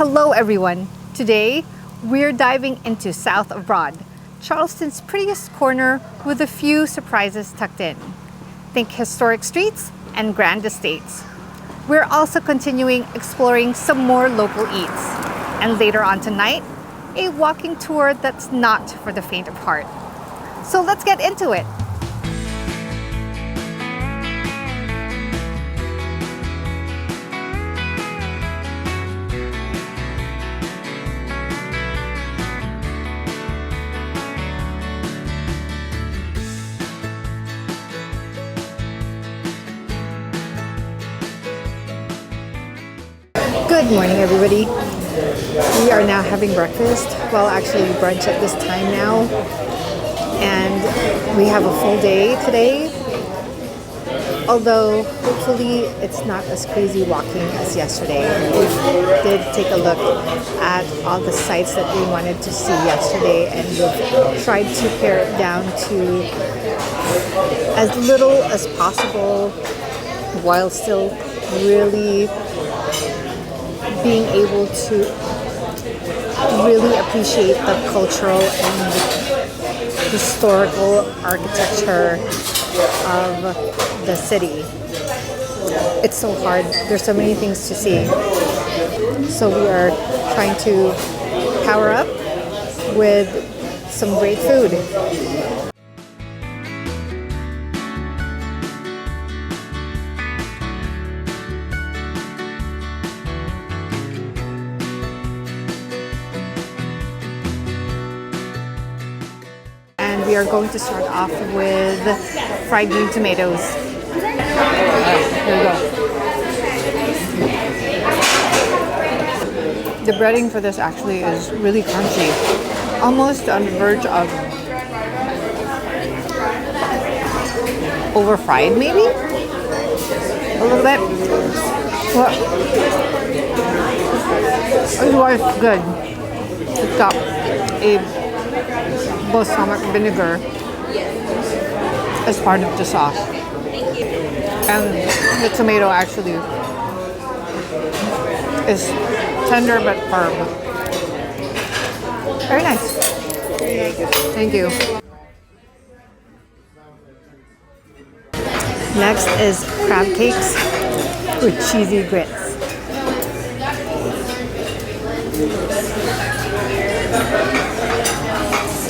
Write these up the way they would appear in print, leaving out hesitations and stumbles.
Hello everyone! Today, we're diving into South of Broad, Charleston's prettiest corner with a few surprises tucked in. Think historic streets and grand estates. We're also continuing exploring some more local eats. And later on tonight, a walking tour that's not for the faint of heart. So let's get into it! Good morning, everybody. We are now having breakfast. Well, actually brunch at this time now. And we have a full day today. Although, hopefully, it's not as crazy walking as yesterday. We did take a look at all the sites that we wanted to see yesterday, and we've tried to pare it down to as little as possible while still really being able to really appreciate the cultural and historical architecture of the city. It's so hard. There's so many things to see. So we are trying to power up with some great food. We are going to start off with fried green tomatoes. Alright, here we go. The breading for this actually is really crunchy. Almost on the verge of over fried, maybe? A little bit. Well, otherwise good. It's got a balsamic vinegar as part of the sauce. And the tomato actually is tender but firm. Very nice. Thank you. Next is crab cakes with cheesy grits.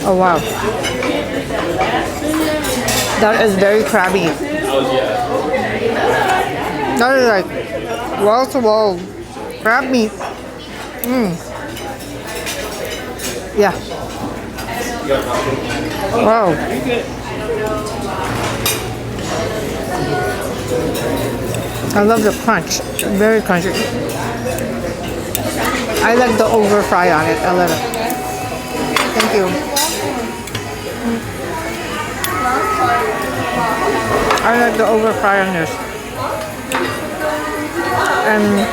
Oh wow. That is very crabby. That is like wall to wall crab meat. Yeah. Wow. I love the crunch. Very crunchy. I like the over fry on it. I love it. Thank you. I like the over fry on this. And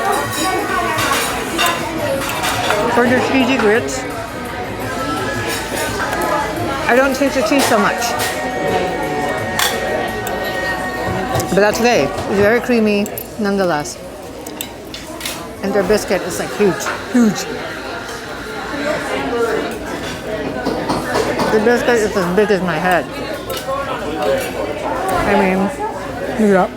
for the cheesy grits, I don't taste the cheese so much. But that's okay. It's very creamy nonetheless. And their biscuit is like huge. Huge. The biscuit is as big as my head. I mean, yeah.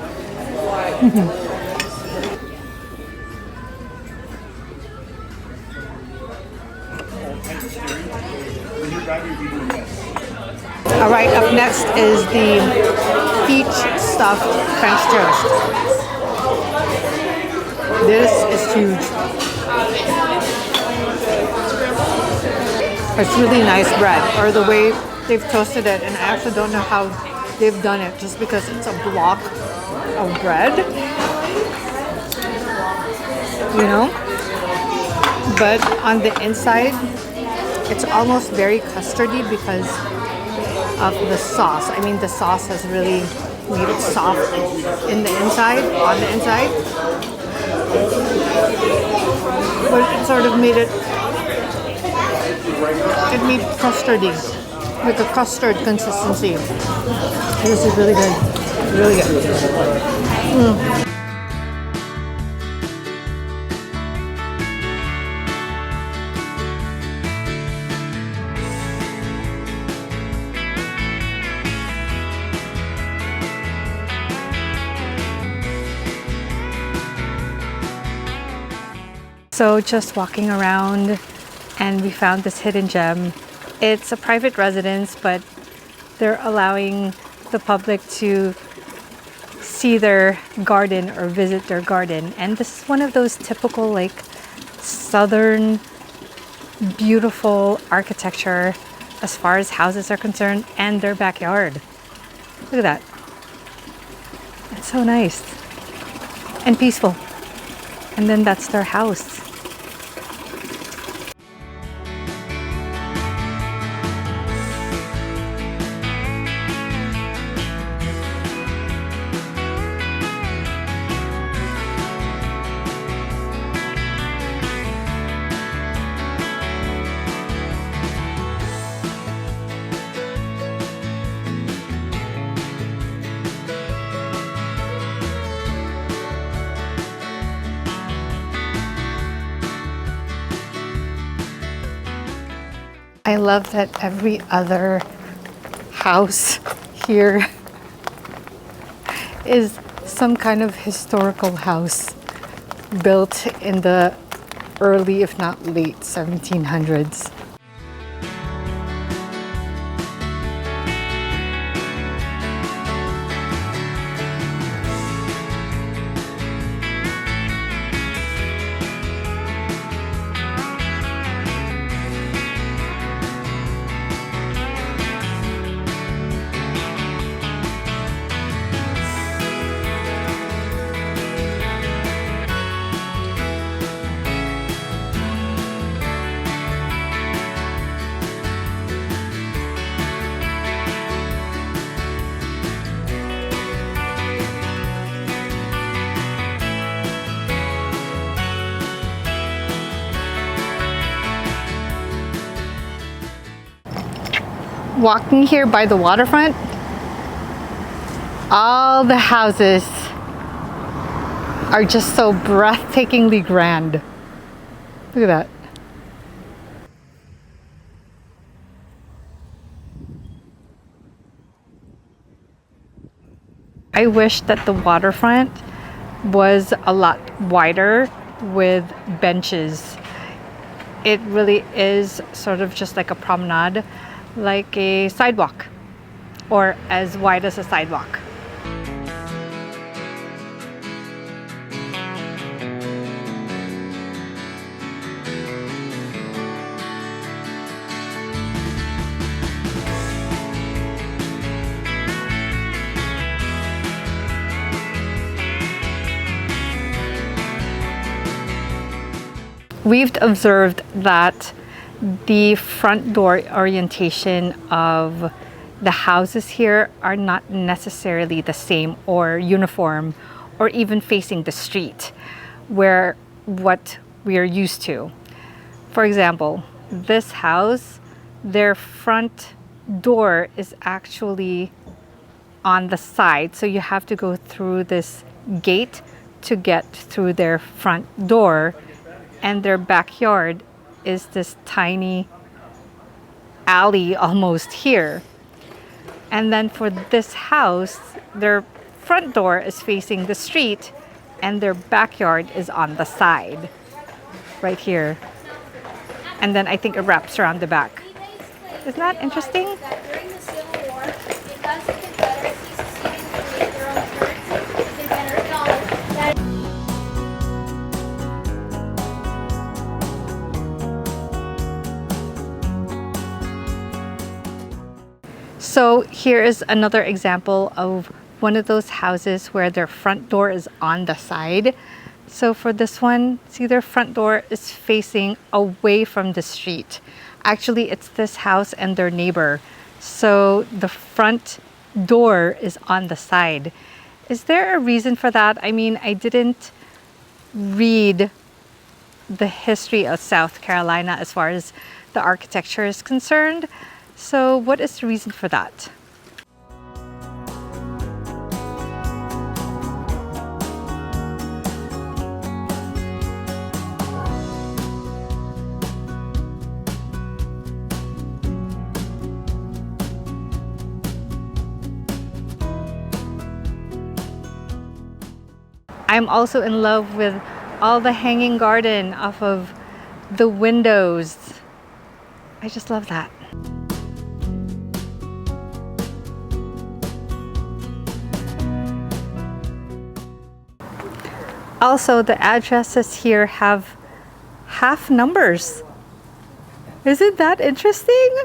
All right, up next is the peach stuffed French toast. This is huge. It's really nice bread, or the way they've toasted it, and I actually don't know how they've done it, just because it's a block of bread, you know, but on the inside it's almost very custardy because of the sauce. I mean, the sauce has really made it soft in the inside, on the inside, but it sort of made it made custardy, like a custard consistency. This is really good. Really good. So just walking around and we found this hidden gem. It's a private residence, but they're allowing the public to see their garden or visit their garden. And this is one of those typical like southern beautiful architecture as far as houses are concerned and their backyard. Look at that. It's so nice and peaceful. And then that's their house. I love that every other house here is some kind of historical house built in the early, if not late 1700s. Walking here by the waterfront, all the houses are just so breathtakingly grand. Look at that. I wish that the waterfront was a lot wider with benches. It really is sort of just like a promenade, like a sidewalk, or as wide as a sidewalk. We've observed that the front door orientation of the houses here are not necessarily the same or uniform or even facing the street where what we are used to. For example, this house, their front door is actually on the side, so you have to go through this gate to get through their front door, and their backyard is this tiny alley almost here. And then for this house, their front door is facing the street and their backyard is on the side right here. And then I think it wraps around the back. Isn't that interesting? During the Civil War, because the Confederacy seceded to create their own currency, the Confederate dollar, that So here is another example of one of those houses where their front door is on the side. So for this one, see, their front door is facing away from the street. Actually, it's this house and their neighbor. So the front door is on the side. Is there a reason for that? I mean, I didn't read the history of South Carolina as far as the architecture is concerned. So what is the reason for that? I'm also in love with all the hanging garden off of the windows. I just love that. Also, the addresses here have half numbers. Isn't that interesting?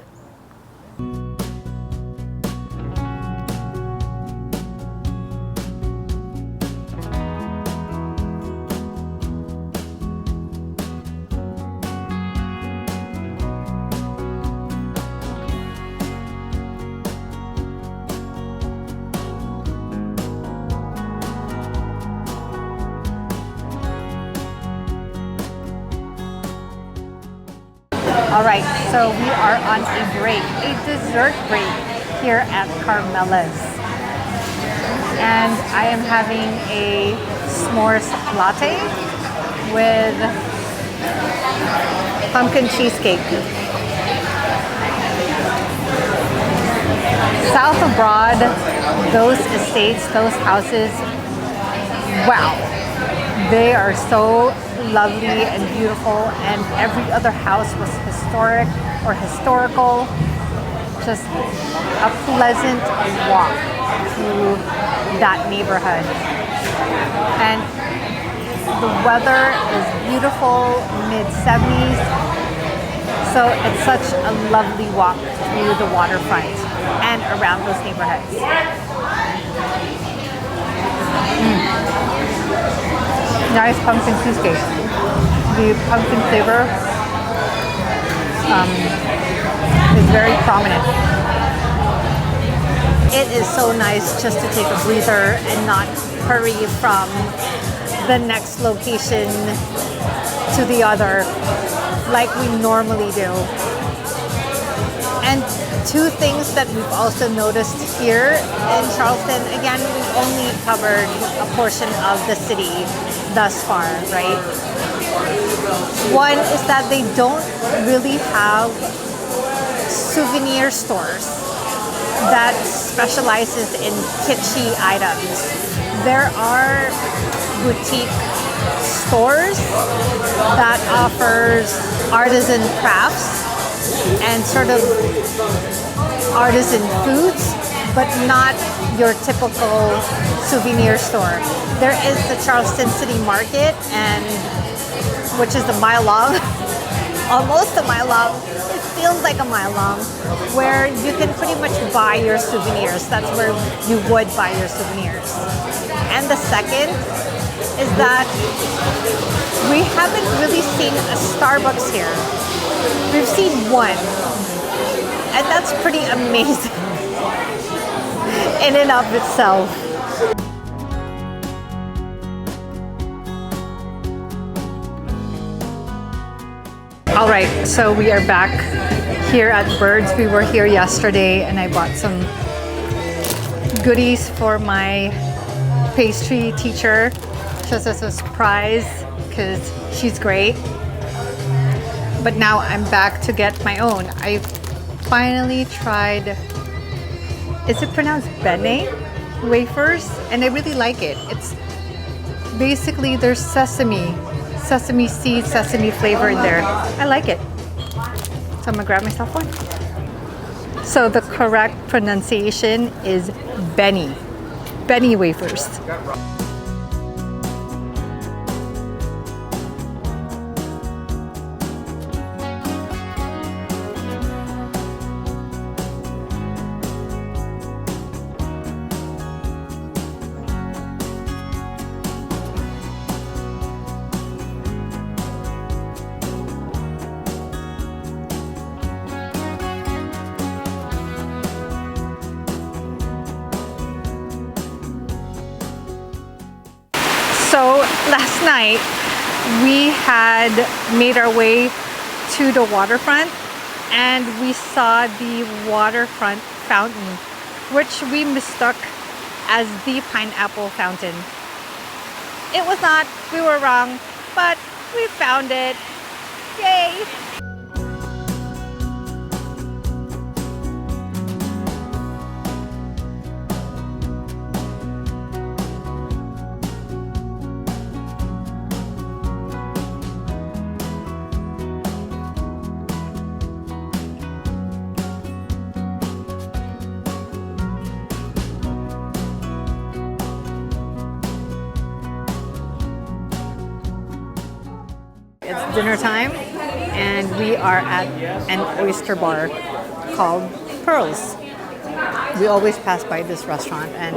All right, so we are on a break, a dessert break here at Carmela's. And I am having a s'mores latte with pumpkin cheesecake. South of Broad, those estates, those houses, wow, they are so lovely and beautiful, and every other house was historic or historical. Just a pleasant walk through that neighborhood. And the weather is beautiful, mid-70s, so it's such a lovely walk through the waterfront and around those neighborhoods. Nice pumpkin cheesecake. The pumpkin flavor is very prominent. It is so nice just to take a breather and not hurry from the next location to the other like we normally do. And two things that we've also noticed here in Charleston, again, we've only covered a portion of the city thus far, right? One is that they don't really have souvenir stores that specializes in kitschy items. There are boutique stores that offers artisan crafts and sort of artisan foods, but not your typical souvenir store. There is the Charleston City Market, and which is a mile long, almost a mile long. It feels like a mile long, where you can pretty much buy your souvenirs. That's where you would buy your souvenirs. And the second is that we haven't really seen a Starbucks here. We've seen one, and that's pretty amazing in and of itself. All right, so we are back here at Birds. We were here yesterday and I bought some goodies for my pastry teacher just as a surprise because she's great. But now I'm back to get my own. I finally tried, is it pronounced bene wafers? And I really like it. It's basically there's sesame seeds, sesame flavor in there. I like it. So I'm gonna grab myself one. So the correct pronunciation is bene wafers. So last night we had made our way to the waterfront and we saw the waterfront fountain, which we mistook as the pineapple fountain. It was not, we were wrong, but we found it. Yay! dinner time, and we are at an oyster bar called Pearls. We always pass by this restaurant, and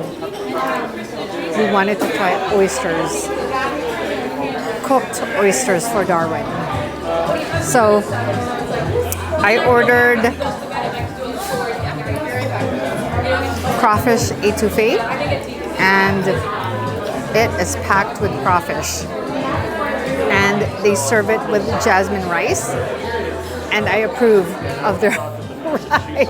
we wanted to try oysters, cooked oysters for Darwin. So I ordered crawfish etouffee, and it is packed with crawfish. And they serve it with jasmine rice, and I approve of their rice.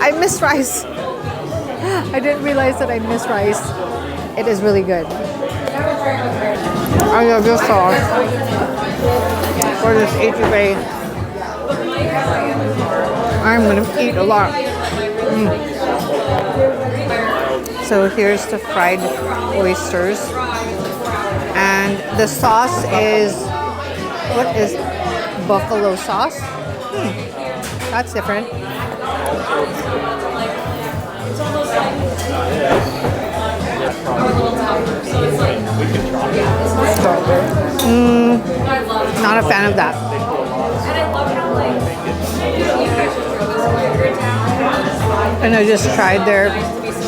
I miss rice. I didn't realize that I miss rice. It is really good. I love this sauce for this etouffee. I'm gonna eat a lot. So here's the fried oysters, and the sauce is, what is buffalo sauce? That's different. Not a fan of that. And I just tried their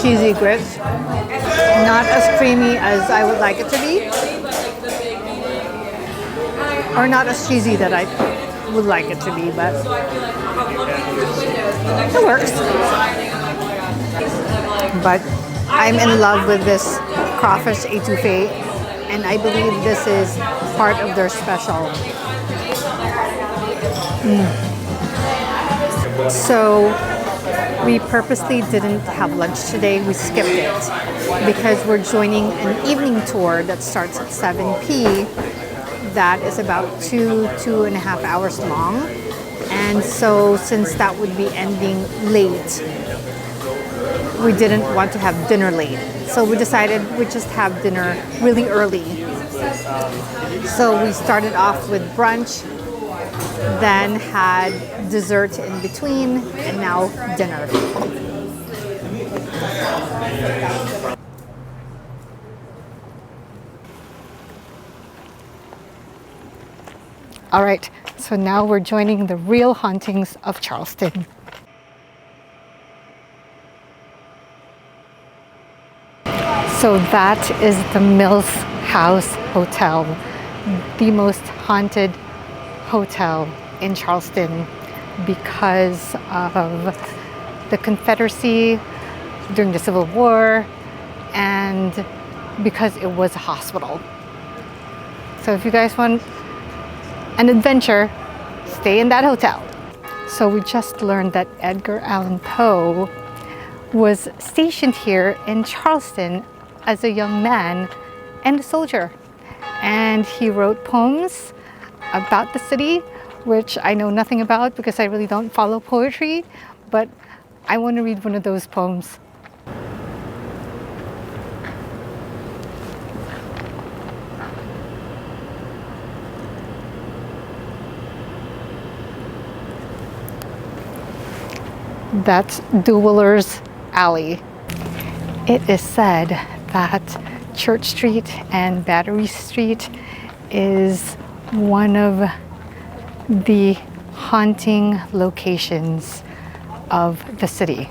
cheesy grits. Not as creamy as I would like it to be, or not as cheesy that I would like it to be, but it works. But I'm in love with this crawfish etouffee, and I believe this is part of their special. So we purposely didn't have lunch today. We skipped it because we're joining an evening tour that starts at 7 p. That is about 2.5 hours long. And so since that would be ending late, we didn't want to have dinner late. So we decided we'd just have dinner really early. So we started off with brunch, then had dessert in between, and now dinner. All right, so now we're joining the real hauntings of Charleston. So that is the Mills House Hotel, the most haunted hotel in Charleston because of the Confederacy during the Civil War and because it was a hospital. So if you guys want an adventure, stay in that hotel. So we just learned that Edgar Allan Poe was stationed here in Charleston as a young man and a soldier. And he wrote poems about the city, which I know nothing about because I really don't follow poetry, but I want to read one of those poems. That's Dueler's Alley. It is said that Church Street and Battery Street is one of the haunting locations of the city,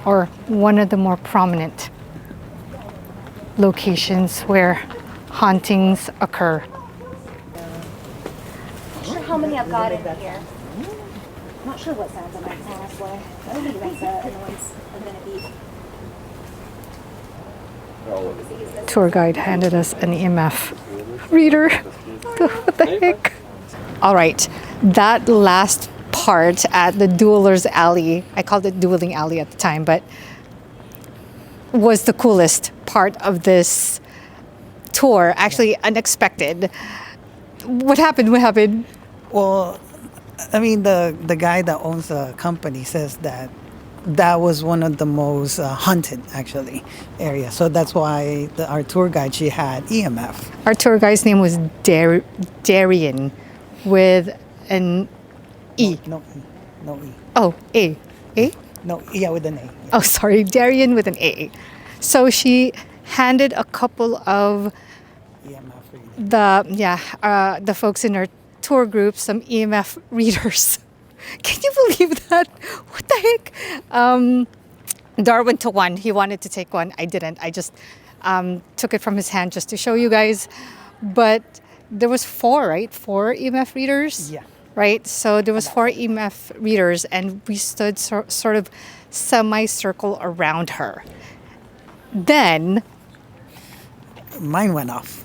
or one of the more prominent locations where hauntings occur. Not sure how many I've got in here. I'm not sure what sounds I make, honestly. I don't think that's the ones I'm gonna be. Tour guide handed us an EMF reader. What the heck? All right, that last part at the Dueler's Alley, I called it Dueling Alley at the time, but was the coolest part of this tour. Actually, unexpected. What happened? What happened? Well, I mean, the guy that owns the company says that that was one of the most haunted, actually, area. So that's why our tour guide, she had EMF. Our tour guide's name was Darian with an E. No E. No E. Oh, A. A? No, yeah, with an A. Oh, sorry, Darian with an A. So she handed a couple of EMF reading. the folks in our tour group, some EMF readers. Can you believe that? What the heck? Darwin took one. He wanted to take one. I didn't. I just took it from his hand just to show you guys. But there was four, right? Four EMF readers? Yeah. Right? So there was four EMF readers, and we stood sort of semicircle around her. Then Mine went off.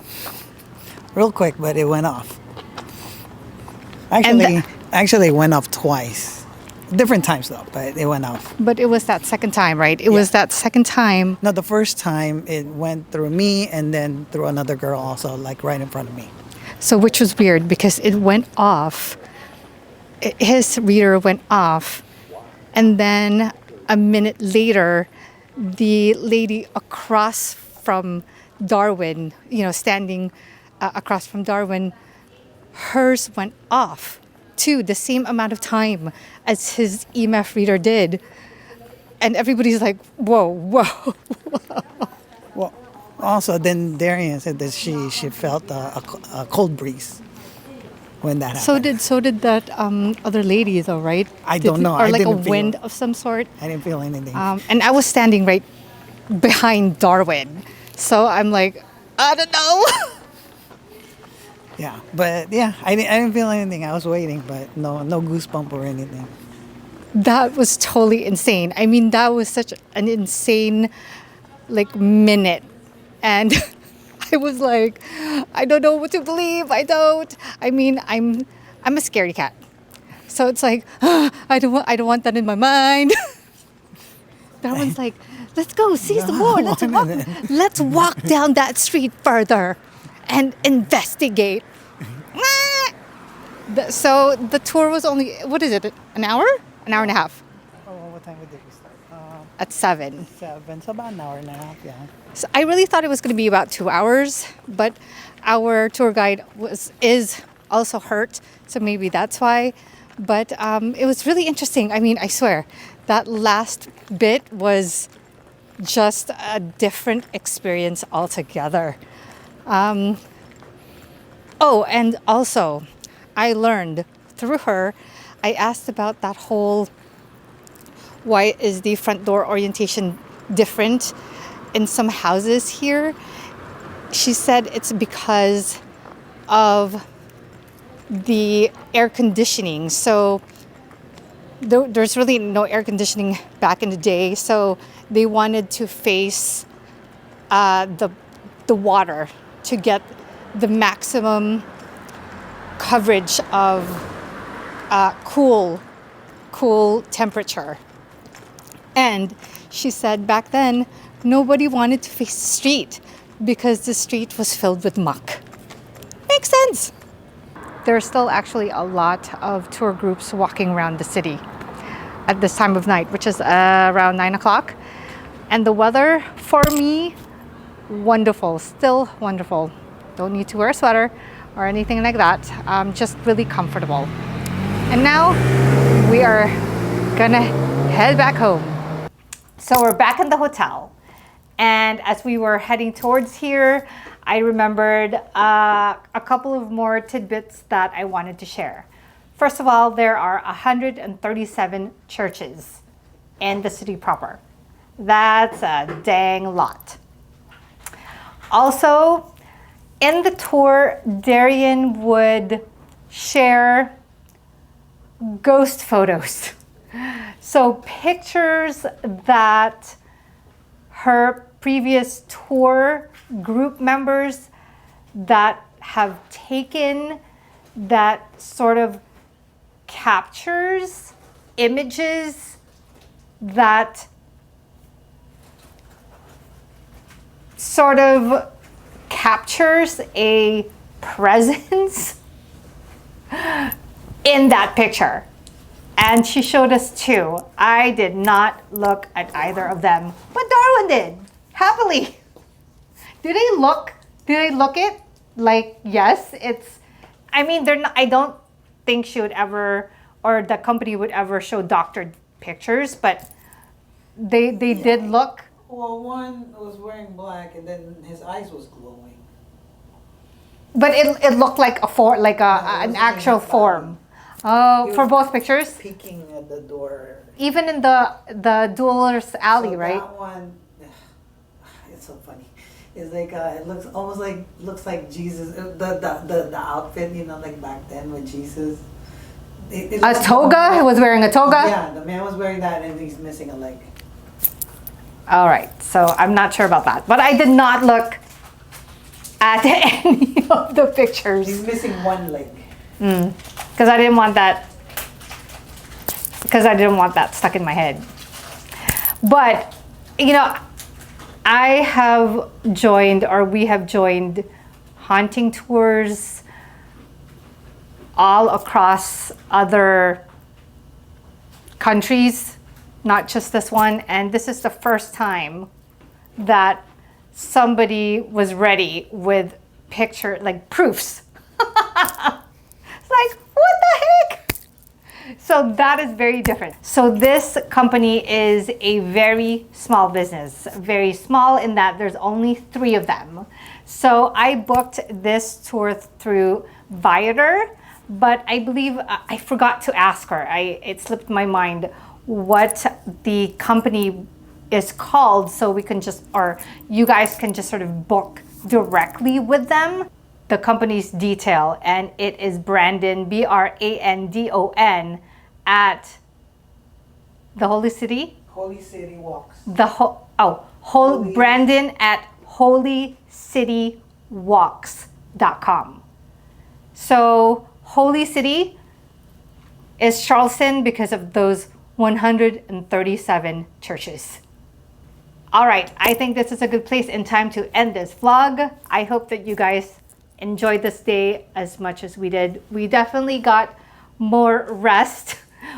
Real quick, but it went off. And Actually, it went off twice. Different times though, but it went off. but it was that second time, right? It was that second time. No, the first time it went through me and then through another girl also, like right in front of me. So, which was weird because it went off. His reader went off. And then a minute later, the lady across from Darwin, standing across from Darwin, hers went off too, the same amount of time as his EMF reader did. And everybody's like, whoa, whoa. Well, also then Darian said that she felt a cold breeze when that happened. So did that other lady though, right? I don't know. Or I like a didn't feel wind it. of some sort. I didn't feel anything. And I was standing right behind Darwin. So I'm like, I don't know. Yeah, but yeah, I didn't feel anything. I was waiting, but no goosebump or anything. That was totally insane. I mean, that was such an insane minute. And I was like, I don't know what to believe. I mean, I'm a scaredy cat. So it's like, I don't want that in my mind. That one's like, let's go see some more. Let's walk down that street further and investigate. So the tour was only, what is it, an hour? An hour and a half. Oh, what time did we start? At 7. 7, so about an hour and a half, yeah. So I really thought it was going to be about 2 hours, but our tour guide is also hurt, so maybe that's why. But it was really interesting. I mean, I swear, that last bit was just a different experience altogether. Oh, and also, I learned through her, I asked about that whole, why is the front door orientation different in some houses here? She said it's because of the air conditioning. So there's really no air conditioning back in the day. So they wanted to face the water to get the maximum coverage of cool temperature. And she said back then, nobody wanted to face the street because the street was filled with muck. Makes sense. There's still actually a lot of tour groups walking around the city at this time of night, which is around 9 o'clock. And the weather, for me, wonderful, still wonderful. Don't need to wear a sweater or anything like that. Just really comfortable. And now we are gonna head back home. So we're back in the hotel. And as we were heading towards here, I remembered a couple of more tidbits that I wanted to share. First of all, there are 137 churches in the city proper. That's a dang lot. Also, in the tour, Darian would share ghost photos. So pictures that her previous tour group members that have taken that sort of captures images that sort of captures a presence in that picture. And she showed us two. I did not look at either of them, but Darwin did, happily. Do they look it like, yes, it's, I mean, they're not, I don't think she would ever, or the company would ever show doctored pictures, but they did look. Well, one was wearing black and then his eyes was glowing. But it looked like an actual form. Oh, for both pictures? Peeking at the door. Even in the Dueller's Alley, So right? That one, it's so funny. It's like it looks like Jesus. The outfit, like back then with Jesus. It A looks toga? He was wearing a toga? Yeah, the man was wearing that and he's missing a leg. All right, so I'm not sure about that. But I did not look at any of the pictures. He's missing one leg. Because I didn't want that. Because I didn't want that stuck in my head. But, I have joined, or we have joined, haunting tours all across other countries, not just this one. And this is the first time that somebody was ready with proofs. It's like, what the heck? So that is very different. So this company is a very small business, very small in that there's only 3 of them. So I booked this tour through Viator, but I believe I forgot to ask her. It slipped my mind what the company is called, so we can you guys can just sort of book directly with them. The company's detail, and it is Brandon, Brandon, at the Holy City. Holy City Walks. Brandon at holycitywalks.com. So Holy City is Charleston because of those 137 churches. All right, I think this is a good place and time to end this vlog. I hope that you guys enjoyed this day as much as we did. We definitely got more rest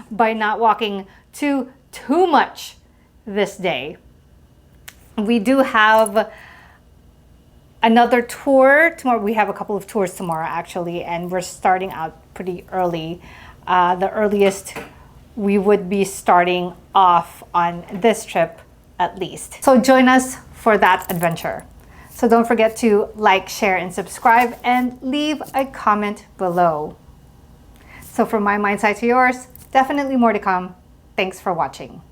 by not walking too much this day. We do have another tour tomorrow. We have a couple of tours tomorrow actually, and we're starting out pretty early. The earliest we would be starting off on this trip at least. So join us for that adventure. So don't forget to like, share, and subscribe, and leave a comment below. So from my mind side to yours, definitely more to come. Thanks for watching.